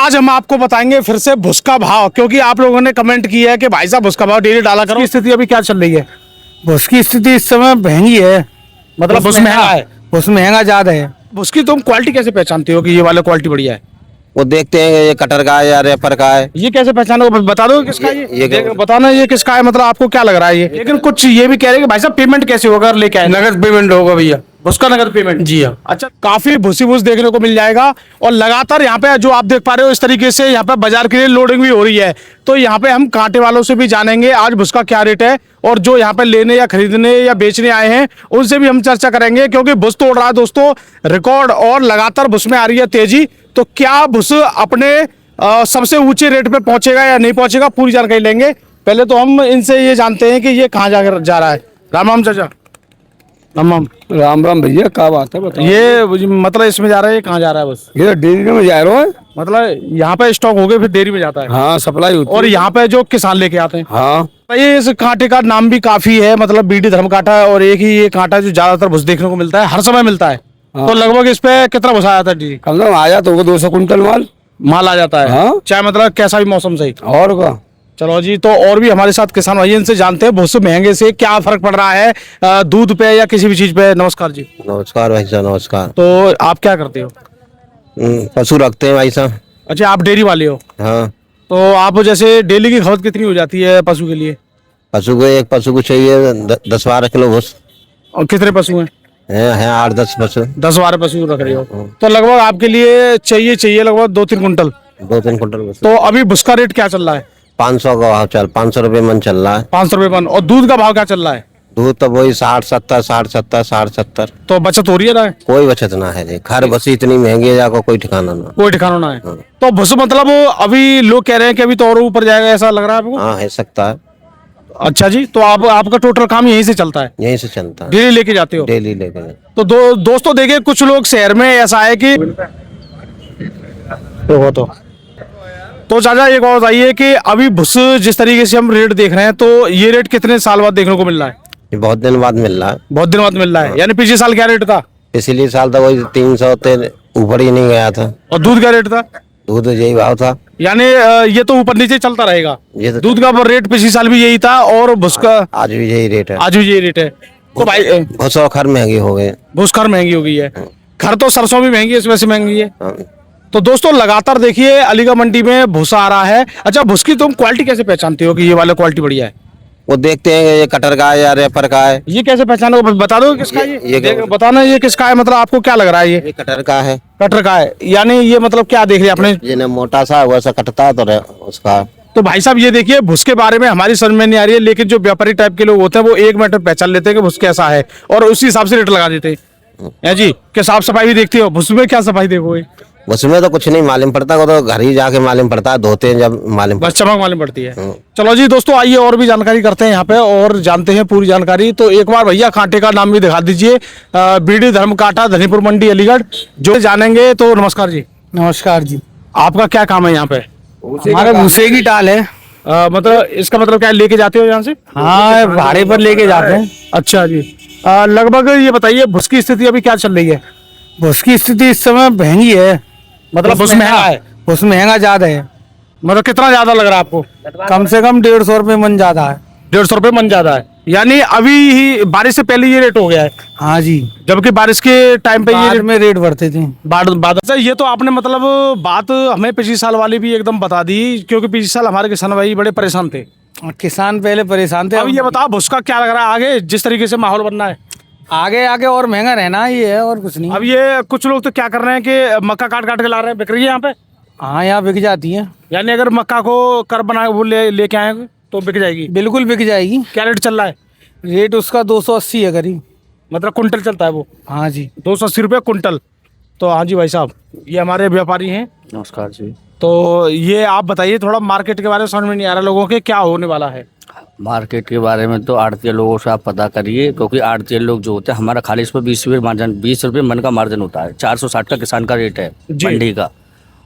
आज हम आपको बताएंगे फिर से भुस का भाव, क्योंकि आप लोगों ने कमेंट किया है कि भाई साहब भुस का भाव डेली डाला करो। स्थिति अभी क्या चल रही है? भुस की स्थिति इस समय महंगी है, मतलब भुस महंगा है। भुस महंगा ज्यादा है। भुस की तुम क्वालिटी कैसे पहचानते हो कि ये वाला क्वालिटी बढ़िया है? वो देखते हैं ये कटर का है या रेपर का है। ये कैसे पहचानो, बता दो किसका ये बताना ये किसका है, मतलब आपको क्या लग रहा है ये? लेकिन कुछ ये भी कह रहे हैं कि भाई साहब पेमेंट कैसे होगा लेके आए? नगद पेमेंट होगा भैया। उसका नगद पेमेंट? जी हाँ। अच्छा, काफी भूसी भूस देखने को मिल जाएगा और लगातार यहाँ पे जो आप देख पा रहे हो इस तरीके से यहाँ पे बाजार के लिए लोडिंग भी हो रही है। तो यहाँ पे हम कांटे वालों से भी जानेंगे आज भूस का क्या रेट है, और जो यहाँ पे लेने या खरीदने या बेचने आए हैं उनसे भी हम चर्चा करेंगे, क्योंकि भूस तोड़ रहा है दोस्तों रिकॉर्ड और लगातार भूस में आ रही है तेजी। तो क्या भूस अपने सबसे ऊंचे रेट पे पहुंचेगा या नहीं पहुंचेगा, पूरी जानकारी लेंगे। पहले तो हम इनसे ये जानते हैं कि ये कहाँ जा रहा है। राम राम चाचा। राम राम भैया, क्या बात है बताओ। ये मतलब इसमें जा रहा है, ये कहाँ जा रहा है? बस ये डेयरी में जा रहा है। मतलब यहाँ पे स्टॉक हो गए फिर डेयरी में जाता है? हाँ, सप्लाई होती है। और यहाँ पे जो किसान लेके आते हैं? हाँ। ये इस कांटे का नाम भी काफी है, मतलब बीडी धर्म कांटा, और एक ही ये कांटा जो ज्यादातर भुस देखने को मिलता है, हर समय मिलता है। हाँ। तो लगभग इस पे कितना भुस आ जाता है? जी कम से कम आ जाता होगा 200 कुंटल माल आ जाता है। हाँ। चाहे मतलब कैसा भी मौसम सही। और का। चलो जी, तो और भी हमारे साथ किसान भाई, इनसे जानते हैं भुस महंगे से क्या फर्क पड़ रहा है दूध पे या किसी भी चीज पे। नमस्कार जी। नमस्कार भाई साहब, नमस्कार। तो आप क्या करते हो? पशु रखते हैं भाई साहब। अच्छा, आप डेयरी वाले हो? हाँ। तो आप जैसे डेली की खपत कितनी हो जाती है पशु के लिए? एक पशु को चाहिए 10-12 किलो भूस। और कितने पशु हैं? है 8-10 पशु। 10-12 पशु रख रहे हो, तो लगभग आपके लिए चाहिए लगभग 2-3 कुंटल। 2-3 कुंटल भूस। तो अभी भुस का रेट क्या चल रहा है? 500 का भाव 500 रुपये मन चल रहा है। 500 रुपये मन। और दूध का भाव क्या चल रहा है? दूध तो वही 60-70, 60-70, 60-70। तो बचत हो रही है ना? कोई बचत ना है जी, खर बसी इतनी महंगी है जाको कोई ठिकाना ना। कोई ठिकाना ना है। तो भुस मतलब अभी लोग कह रहे हैं कि अभी तो और ऊपर जाएगा, ऐसा लग रहा है आपको? हाँ, है सकता है। अच्छा जी, तो आपका टोटल काम यहीं से चलता है? यहीं से चलता है, डेली लेके जाते हो? डेली लेके। तो दोस्तों देखिए, कुछ लोग शहर में ऐसा है कि तो चाचा एक और बताइए कि अभी भुस जिस तरीके से हम रेट देख रहे हैं, तो ये रेट कितने साल बाद देखने को मिल रहा है? ये बहुत दिन बाद मिल रहा है। बहुत दिन बाद मिल रहा है, यानी पिछले साल क्या रेट था? पिछले साल तो वही 300 से ऊपर ही नहीं गया था। और दूध का रेट था? दूध यही भाव था। यानी ये तो ऊपर नीचे चलता रहेगा। ये तो दूध का रेट पिछले साल भी यही था और भुस का आज भी यही रेट है। आज भी यही रेट है। तो भाई भूस और खर महंगी हो गए। भूस खर महंगी हो गई है। खर तो सरसों भी महंगी है, इसमें से महंगी है। हाँ। तो दोस्तों लगातार देखिए अलीगढ़ मंडी में भूसा आ रहा है। अच्छा, भूस की तुम क्वालिटी कैसे पहचानते हो कि ये वाला क्वालिटी बढ़िया है? वो देखते हैं ये कटर का है या रेपर का है। ये कैसे पहचानो, बता दो किसका बताना ये किसका है, मतलब आपको क्या लग रहा है? ये कटर का है। कटर का है, यानी ये मतलब क्या देख लिया आपने? ये ना मोटा सा वैसा कटता है तो उसका। तो भाई साहब ये देखिए, भुस के बारे में हमारी समझ में नहीं आ रही है, लेकिन जो व्यापारी टाइप के लोग होते हैं वो 1 मिनट में पहचान लेते हैं कि भुस कैसा है और उसी हिसाब से रेट लगा देते हैं जी। क्या साफ सफाई भी देखते हो? भुस में क्या सफाई देखोगे? उसमें तो कुछ नहीं मालूम पड़ता, वो तो घर ही जाके मालूम पड़ता है, धोते हैं जब मालूम बस चमक मालूम पड़ती है। हाँ। चलो जी दोस्तों, आइए और भी जानकारी करते हैं यहाँ पे और जानते हैं पूरी जानकारी। तो एक बार भैया कांटे का नाम भी दिखा दीजिए। बीडी धर्म कांटा, धनीपुर मंडी, अलीगढ़, जो जानेंगे। तो नमस्कार जी। नमस्कार जी। आपका क्या काम है यहाँ पे? हमारा भूसे की टाल है। मतलब इसका मतलब क्या, लेके जाते हो यहाँ से? हाँ, भाड़े पर लेके जाते हैं। अच्छा जी। लगभग ये बताइए भुस की स्थिति अभी क्या चल रही है? भुस की स्थिति इस समय महंगी है, मतलब भुस महंगा है? भुस महंगा ज्यादा है। मतलब कितना ज्यादा लग रहा है आपको? कम से कम 150 रुपये मन ज्यादा है। 150 रुपये मन ज्यादा है, यानी अभी ही बारिश से पहले ये रेट हो गया है? हाँ जी, जबकि बारिश के टाइम पे ये बाद में रेट बढ़ते थे। बाद अच्छा, ये तो आपने मतलब बात हमें पिछले साल वाली भी एकदम बता दी, क्योंकि पिछले साल हमारे किसान भाई बड़े परेशान थे। किसान पहले परेशान थे। अब ये बताओ भुस का क्या लग रहा है आगे, जिस तरीके से माहौल बनना है? आगे आगे और महंगा रहना ही है, और कुछ नहीं। अब ये कुछ लोग तो क्या कर रहे हैं कि मक्का काट काट के ला रहे हैं, बिक रही है यहाँ पे? हाँ, यहाँ बिक जाती है। यानी अगर मक्का को कर बना वो लेके आएंगे तो बिक जाएगी? बिल्कुल बिक जाएगी। क्या रेट चल रहा है? रेट उसका 280 है करीब। मतलब कुंटल चलता है वो? हाँ जी। 280 रुपये कुंटल। तो हाँ जी भाई साहब, ये हमारे व्यापारी हैं। नमस्कार जी। तो ये आप बताइए थोड़ा, मार्केट के बारे में समझ में नहीं आ रहा लोगों के, क्या होने वाला है? मार्केट के बारे में तो आड़तीय लोगों से आप पता करिए, क्योंकि आड़तीय लोग जो होते हैं हमारा खाली इस पर 20 रुपये मार्जिन, 20 रुपये मन का मार्जिन होता है। 460 का किसान का रेट है मंडी का,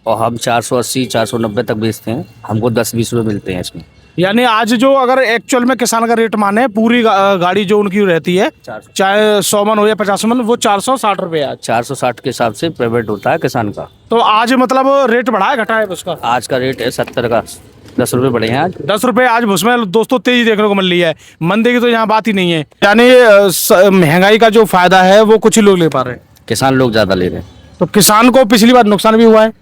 और हम 480 490 तक बेचते हैं। हमको 10-20 रुपये मिलते हैं इसमें। यानी आज जो अगर एक्चुअल में किसान का रेट माने पूरी गाड़ी जो उनकी रहती है 400। चाहे 100 मन हो या 50 मन, वो 460 रुपये आज। 460 के हिसाब से पेमेंट होता है किसान का। तो आज मतलब रेट बढ़ा है घटा है उसका? आज का रेट है 70 का, 10 रुपये बढ़े हैं आज। 10 रुपये आज उसमें दोस्तों तेजी देखने को मिल रही है, मंदी की तो यहाँ बात ही नहीं है। यानी महंगाई का जो फायदा है वो कुछ ही लोग ले पा रहे हैं, किसान लोग ज्यादा ले रहे हैं। तो किसान को पिछली बार नुकसान भी हुआ है।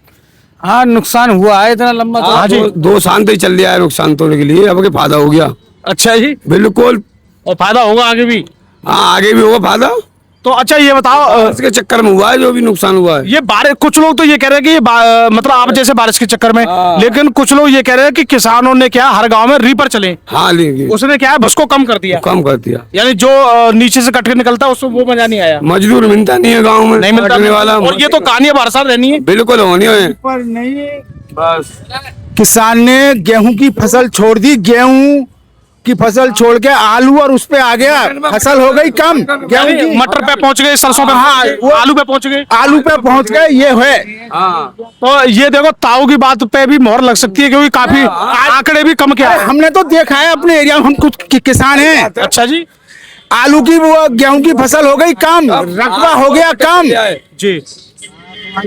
हाँ नुकसान हुआ है इतना लंबा तो। हाँ जी। 2 साल तक चल रहा है नुकसान तोड़ने के लिए, अब के फायदा हो गया। अच्छा जी, बिल्कुल। और फायदा होगा आगे भी। हाँ आगे भी होगा फायदा। तो अच्छा ये बताओ, इसके चक्कर में हुआ है जो भी नुकसान हुआ है। ये बारिश, कुछ लोग तो ये कह रहे हैं कि मतलब आप जैसे बारिश के चक्कर में, लेकिन कुछ लोग ये कह रहे हैं कि किसानों ने क्या हर गांव में रीपर चले, हाँ लेंगे उसने क्या है उसको कम कर दिया, कम कर दिया। यानी जो नीचे से कट के निकलता है उसको वो मजा नहीं आया, मजदूर मिलता नहीं है गाँव में, नहीं मिलता काटने वाला। और ये तो कहानियां बरसात रहनी है। बिल्कुल होनी है। पर नहीं, बस किसान ने गेहूं की फसल छोड़ दी, गेहूं की फसल छोड़ के आलू और उस पे आ गया, फसल हो गई कम। गेहूं यानी की मटर पे पहुंच गए, सरसों पे, हाँ, वो आलू पे पहुंच गए, आलू पे पहुंच गए, ये है। तो ये देखो ताऊ की बात पे भी मोहर लग सकती है क्योंकि काफी आंकड़े भी कम क्या है। हमने तो देखा है अपने एरिया में, हम खुद किसान हैं। अच्छा जी, आलू की वो गेहूं की फसल हो गई कम, रकबा हो गया कम जी।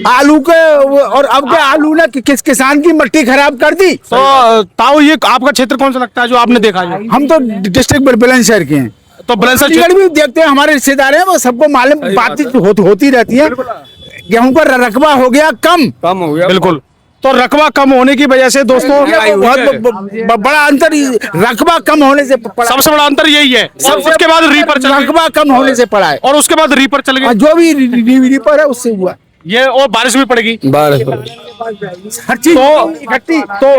आलू के। और अब के आलू ने किस किसान की मट्टी खराब कर दी। तो ताऊ ये आपका क्षेत्र कौन सा लगता है जो आपने देखा है? हम तो डिस्ट्रिक्ट बुलंदशहर के हैं, तो बुलंदशहर चंडीगढ़ भी देखते हैं, हमारे रिश्तेदार हैं, वो सबको मालूम बातचीत होती रहती है। गेहूं का रकबा हो गया कम। हो गया बिल्कुल। तो रकबा कम होने की वजह से दोस्तों बहुत बड़ा अंतर, रकबा कम होने से पड़ा। सबसे बड़ा अंतर यही है। उसके बाद रीपर चल गए, रकबा कम होने से पड़ा है, और उसके बाद रीपर चल गए, जो भी रीपर है उससे हुआ ये और बारिश भी पड़ेगी। हर चीज इकट्ठी। तो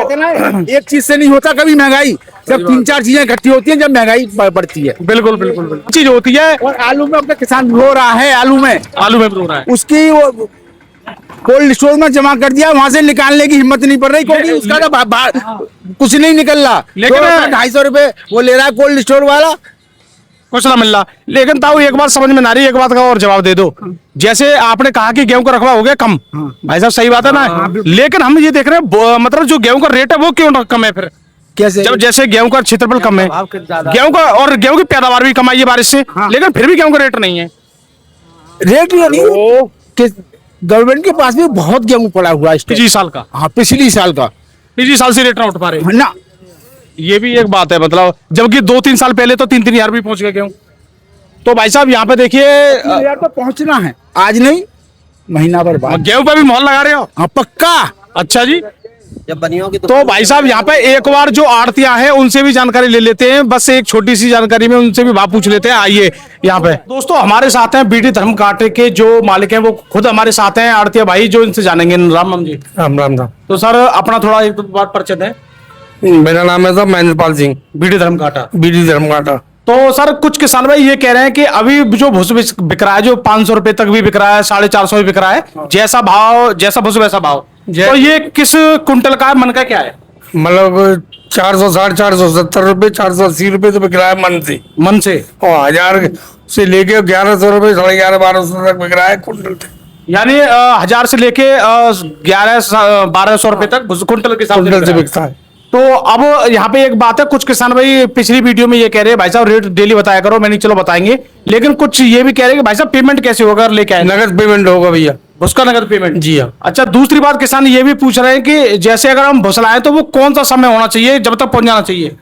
एक चीज से नहीं होता कभी महंगाई, जब 3-4 चीजें इकट्ठी होती हैं जब महंगाई बढ़ती है। बिल्कुल बिल्कुल बिल्कुल चीज होती है। और आलू में अपना किसान रो रहा है, आलू में रो रहा है, उसकी वो कोल्ड स्टोर में जमा कर दिया, वहां से निकालने की हिम्मत नहीं पड़ रही क्योंकि उसका तो कुछ नहीं निकल रहा। लेकिन 250 रुपए वो ले रहा है कोल्ड स्टोर वाला, कुछ ना मिल रहा। लेकिन ताऊ एक बात समझ में ना रही, एक बात का और जवाब दे दो। जैसे आपने कहा कि गेहूं का रकबा हो गया कम, भाई साहब सही बात है ना, लेकिन हम ये देख रहे हैं मतलब जो गेहूं का रेट है वो क्यों कम है फिर? कैसे? जब जैसे गेहूं का क्षेत्रफल कम है, गेहूं का, और गेहूं की पैदावार भी कम आई है बारिश से, लेकिन फिर भी गेहूं का रेट नहीं है। रेट नहीं, गवर्नमेंट के पास भी बहुत गेहूं पड़ा हुआ है पिछले साल का। हाँ पिछली साल का, पिछले साल से रेट ना उठ पा रहे ना। ये भी एक बात है, मतलब जबकि 2-3 साल पहले तो 3-3 हजार भी पहुंच गए गेहूं। तो भाई साहब यहाँ पे देखिए, यार तो पहुंचना है, आज नहीं महीना भर बाद। गेहूं पे भी मोहर लगा रहे हो? हाँ पक्का। अच्छा जी। जब बनियों की तो भाई साहब यहाँ पे एक बार जो आड़तियां हैं उनसे भी जानकारी ले लेते हैं, बस एक छोटी सी जानकारी में उनसे भी भाव पूछ लेते हैं। आइए यहाँ पे दोस्तों हमारे साथ हैं बीडी धर्म कांटे के जो मालिक हैं, वो खुद हमारे साथ हैं आड़तिया भाई, जो इनसे जानेंगे। राम राम जी। राम राम राम। तो सर अपना थोड़ा एक बार परिचय दें। मेरा नाम है साहब महेंद्रपाल सिंह, बीडी धर्म कांटा। बीडी धर्म कांटा। तो सर कुछ किसान भाई ये कह रहे हैं कि अभी जो भुस बिक रहा है, जो 500 रुपए तक भी बिक रहा है, 450 भी बिक रहा है, जैसा भाव, जैसा भुस वैसा भाव, तो ये किस कुंटल का है, मन का क्या है? मतलब 460, 470 रुपए, 480 रुपए तो बिक रहा है मन से। मन से? और 1000 से लेके 1100 रुपए, 1150, 1200 तक बिक रहा है कुंटल। यानी 1000 से लेके 1100-1200 रुपए तक कुंटल के हिसाब कुंटल से बिकता है। तो अब यहाँ पे एक बात है, कुछ किसान भाई पिछली वीडियो में ये कह रहे हैं भाई साहब रेट डेली बताया करो, मैंने चलो बताएंगे, लेकिन कुछ ये भी कह रहे हैं कि भाई साहब पेमेंट कैसे होगा, लेके आए नगद पेमेंट होगा भैया, उसका नगद पेमेंट? जी हाँ। अच्छा दूसरी बात किसान ये भी पूछ रहे हैं कि जैसे अगर हम भुसलाएं तो वो कौन सा समय होना चाहिए, जब तक पहुंच जाना चाहिए?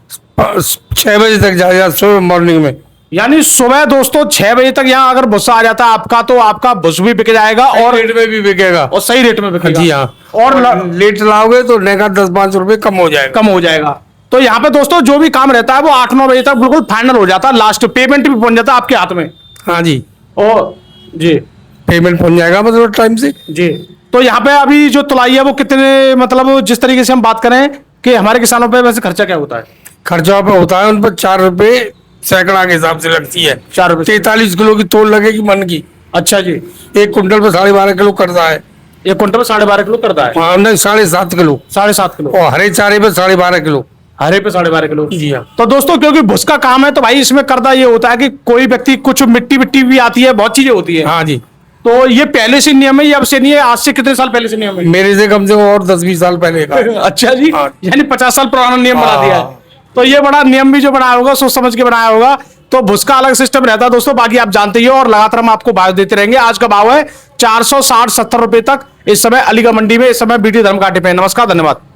6 बजे तक जाएगा सुबह मॉर्निंग में। यानी सुबह दोस्तों 6 बजे तक यहाँ अगर भुस्सा आ जाता है आपका, तो आपका भुस भी बिक जाएगा और रेट में भी बिकेगा, और सही रेट में बिकेगा। जी हाँ। और लेट लाओगे तो नेगा 10-5 रुपए कम हो जाएगा। कम हो जाएगा। तो यहाँ पे दोस्तों जो भी काम रहता है वो 8-9 बजे तक बिल्कुल फाइनल हो जाता है, लास्ट पेमेंट भी पहुंच जाता है आपके हाथ में। हाँ जी, और जी पेमेंट पहुंच जाएगा मतलब टाइम से जी। तो यहाँ पे अभी जो तुलाई है वो कितने, मतलब जिस तरीके से हम बात करें कि हमारे किसानों पे वैसे खर्चा क्या होता है? खर्चा पे होता है उन पर 4 रुपए सैकड़ा के हिसाब से लगती है। 4 रुपए 43 किलो की तोल लगेगी मन की। अच्छा जी। 1 कुंटल पे 12.5 किलो करता है। 1 कुंटल में 12.5 किलो करता है? हाँ नहीं, 7.5 किलो। 7.5 किलो। और हरे चारे पे 12.5 किलो। हरे पे 12.5 किलो। जी हाँ। तो दोस्तों क्योंकि भुस का काम है तो भाई इसमें करता ये होता है कि कोई व्यक्ति, कुछ मिट्टी भी आती है, बहुत चीजें होती है। हाँ जी। तो ये पहले से नियम है, ये अब से नहीं है, आज से कितने साल पहले से नियम है? मेरे से कम से कम और 10-20 साल पहले का। अच्छा जी। हाँ। यानी 50 साल पुराना नियम बना दिया है। तो ये बड़ा नियम भी जो बनाया होगा सोच समझ के बनाया होगा। तो भुसका अलग सिस्टम रहता है दोस्तों, बाकी आप जानते ही हो, और लगातार हम आपको भाव देते रहेंगे। आज का भाव है 460-70 रुपए तक इस समय अलीगढ़ मंडी में, इस समय बीटी धर्मघाटी पे। नमस्कार, धन्यवाद।